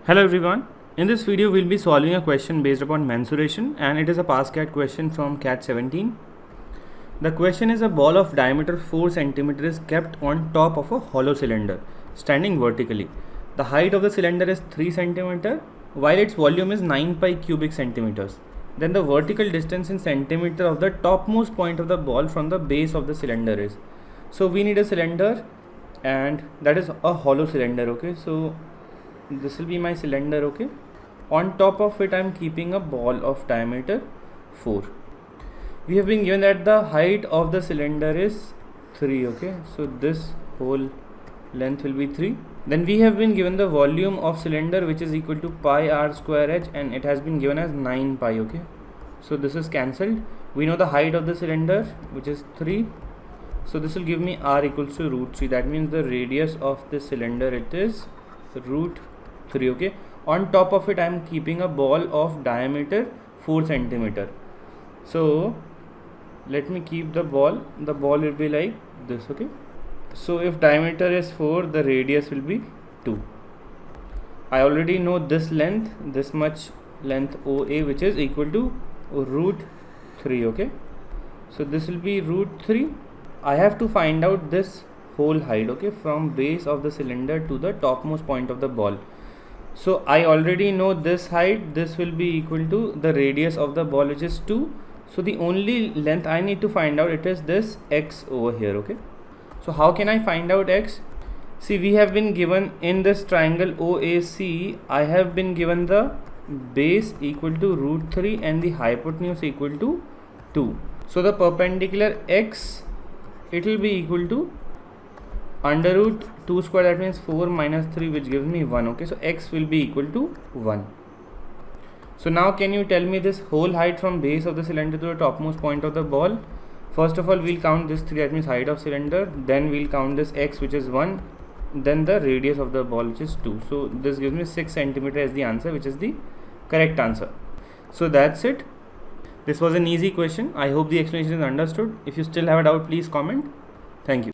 Hello everyone. In this video we'll be solving a question based upon mensuration, and it is a PassCat question from CAT 17. The question is: a ball of diameter 4 cm is kept on top of a hollow cylinder standing vertically. The height of the cylinder is 3 cm while its volume is 9 pi cubic centimeters. Then the vertical distance in centimeter of the topmost point of the ball from the base of the cylinder is. So we need a cylinder, and that is a hollow cylinder. Okay, so this will be my cylinder. Okay, on top of it I am keeping a ball of diameter 4. We have been given that the height of the cylinder is 3. Okay, so this whole length will be 3. Then we have been given the volume of cylinder, which is equal to pi r square h, and it has been given as 9 pi. Okay, so this is cancelled. We know the height of the cylinder, which is 3, so this will give me r equals to root 3. That means the radius of the cylinder, it is root 3. Okay, on top of it I am keeping a ball of diameter 4 centimeter. So let me keep the ball will be like this. Okay, so if diameter is 4, the radius will be 2. I already know this length, this much length OA, which is equal to root 3. Okay, so this will be root 3. I have to find out this whole height, okay, from base of the cylinder to the topmost point of the ball. So I already know this height. This will be equal to the radius of the ball, which is 2. So the only length I need to find out, it is this x over here. Okay, so how can I find out x? See, we have been given in this triangle OAC, I have been given the base equal to root 3 and the hypotenuse equal to 2. So the perpendicular x, it will be equal to under root 2 square, that means 4 minus 3, which gives me 1. Okay, so x will be equal to 1. So now can you tell me this whole height from base of the cylinder to the topmost point of the ball? First of all, we'll count this 3, that means height of cylinder. Then we'll count this x, which is 1. Then the radius of the ball, which is 2. So this gives me 6 centimeter as the answer, which is the correct answer. So that's it. This was an easy question. I hope the explanation is understood. If you still have a doubt, please comment. Thank you.